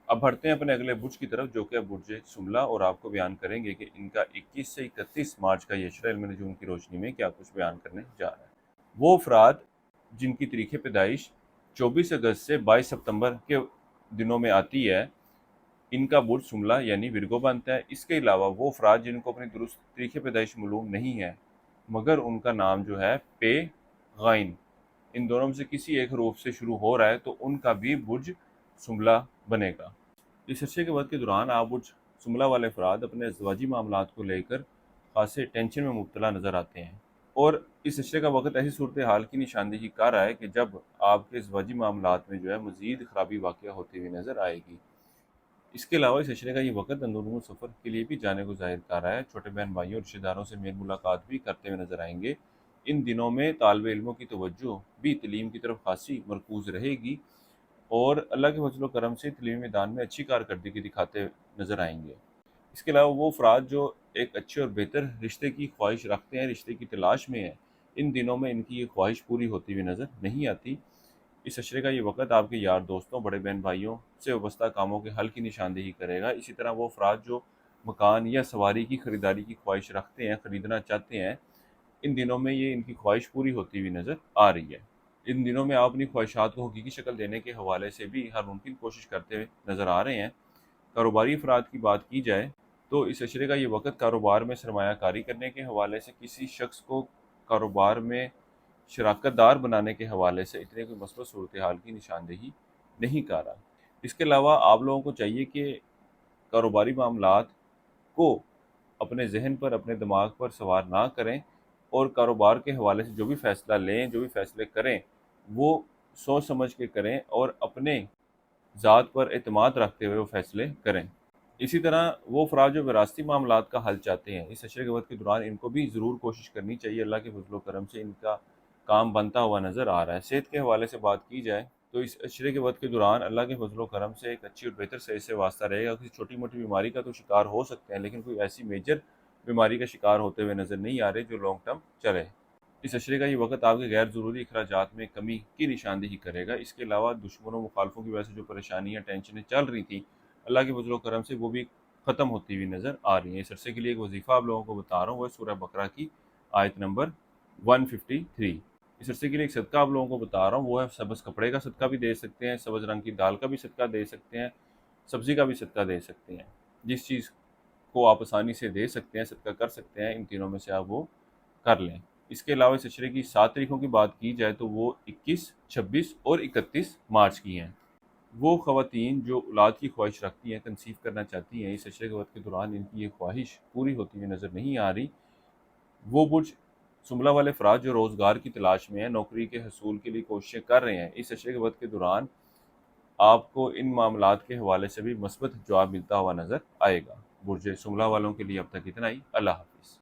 اب بڑھتے ہیں اپنے اگلے برج کی طرف جو کہ برج سملہ، اور آپ کو بیان کریں گے کہ ان کا 21 سے 31 مارچ کا یہ عشرہ علم نجوم کی روشنی میں کیا کچھ بیان کرنے جا رہا ہے۔ وہ افراد جن کی تاریخ پیدائش 24 اگست سے 22 ستمبر کے دنوں میں آتی ہے، ان کا برج سملہ یعنی ورگو بنتا ہے۔ اس کے علاوہ وہ افراد جن کو اپنی درست تاریخ پیدائش معلوم نہیں ہے مگر ان کا نام جو ہے پے غائن ان دونوں میں سے کسی ایک حروف سے شروع ہو رہا ہے تو ان کا بھی برج سملہ بنے گا۔ اس عرصے کے وقت کے دوران آپ برج سملہ والے افراد اپنے ازدواجی معاملات کو لے کر خاصے ٹینشن میں مبتلا نظر آتے ہیں، اور اس عشرے کا وقت ایسی صورتحال کی نشاندہی کر رہا ہے کہ جب آپ کے ازدواجی معاملات میں جو ہے مزید خرابی واقع ہوتی ہوئی نظر آئے گی۔ اس کے علاوہ اس عشرے کا یہ وقت اندرون سفر کے لیے بھی جانے کو ظاہر کر رہا ہے۔ چھوٹے بہن بھائیوں اور رشتہ داروں سے میل ملاقات بھی کرتے ہوئے نظر آئیں گے۔ ان دنوں میں طالب علموں کی توجہ بھی تعلیم کی طرف خاصی مرکوز رہے گی، اور اللہ کے فضل و کرم سے تعلیمی میدان میں اچھی کارکردگی دکھاتے نظر آئیں گے۔ اس کے علاوہ وہ افراد جو ایک اچھے اور بہتر رشتے کی خواہش رکھتے ہیں، رشتے کی تلاش میں ہیں، ان دنوں میں ان کی یہ خواہش پوری ہوتی ہوئی نظر نہیں آتی۔ اس عشرے کا یہ وقت آپ کے یار دوستوں، بڑے بہن بھائیوں سے وابستہ کاموں کے حل کی نشاندہی کرے گا۔ اسی طرح وہ افراد جو مکان یا سواری کی خریداری کی خواہش رکھتے ہیں، خریدنا چاہتے ہیں، ان دنوں میں یہ ان کی خواہش پوری ہوتی ہوئی نظر آ رہی ہے۔ ان دنوں میں آپ اپنی خواہشات کو حقیقی شکل دینے کے حوالے سے بھی ہر ممکن کوشش کرتے ہوئے نظر آ رہے ہیں۔ کاروباری افراد کی بات کی جائے تو اس عشرے کا یہ وقت کاروبار میں سرمایہ کاری کرنے کے حوالے سے کسی شخص کو کاروبار میں شراکت دار بنانے کے حوالے سے اتنے کوئی مثبت صورتحال کی نشاندہی نہیں کر رہا۔ اس کے علاوہ آپ لوگوں کو چاہیے کہ کاروباری معاملات کو اپنے ذہن پر، اپنے دماغ پر سوار نہ کریں، اور کاروبار کے حوالے سے جو بھی فیصلہ لیں، جو بھی فیصلے کریں، وہ سوچ سمجھ کے کریں اور اپنے ذات پر اعتماد رکھتے ہوئے وہ فیصلے کریں۔ اسی طرح وہ افراد جو وراثتی معاملات کا حل چاہتے ہیں، اس عشرے کے وقت کے دوران ان کو بھی ضرور کوشش کرنی چاہیے۔ اللہ کے فضل و کرم سے ان کا کام بنتا ہوا نظر آ رہا ہے۔ صحت کے حوالے سے بات کی جائے تو اس عشرے کے وقت کے دوران اللہ کے فضل و کرم سے ایک اچھی اور بہتر صحت سے واسطہ رہے گا۔ کسی چھوٹی موٹی بیماری کا تو شکار ہو سکتے ہیں، لیکن کوئی ایسی میجر بیماری کا شکار ہوتے ہوئے نظر نہیں آ رہے جو لانگ ٹرم چلے۔ اس عشرے کا یہ وقت آپ کے غیر ضروری اخراجات میں کمی کی نشاندہی کرے گا۔ اس کے علاوہ دشمنوں مخالفوں کی وجہ سے جو پریشانیاں، ٹینشنیں چل رہی تھیں، اللہ کے فضل و کرم سے وہ بھی ختم ہوتی ہوئی نظر آ رہی ہیں۔ اس عرصے کے لیے ایک وظیفہ آپ لوگوں کو بتا رہا ہوں، وہ ہے سورہ بقرہ کی آیت نمبر 153۔ اس عرصے کے لیے ایک صدقہ آپ لوگوں کو بتا رہا ہوں، وہ ہے سبز کپڑے کا صدقہ بھی دے سکتے ہیں، سبز رنگ کی دال کا بھی صدقہ دے سکتے ہیں، سبزی کا بھی صدقہ دے سکتے ہیں۔ جس چیز کو آپ آسانی سے دے سکتے ہیں، صدقہ کر سکتے ہیں، ان تینوں میں سے آپ وہ کر لیں۔ اس کے علاوہ اس عشرے کی 7 تاریخوں کی بات کی جائے تو وہ 21، 26 اور 31 مارچ کی ہیں۔ وہ خواتین جو اولاد کی خواہش رکھتی ہیں، کنسیو کرنا چاہتی ہیں، اس عشرے کے وقت کے دوران ان کی یہ خواہش پوری ہوتی ہوئی نظر نہیں آ رہی۔ وہ برج سملہ والے افراد جو روزگار کی تلاش میں ہیں، نوکری کے حصول کے لیے کوششیں کر رہے ہیں، اس عشرے کے وقت کے دوران آپ کو ان معاملات کے حوالے سے بھی مثبت جواب ملتا ہوا نظر آئے گا۔ برج سملہ والوں کے لیے اب تک اتنا ہی۔ اللہ حافظ۔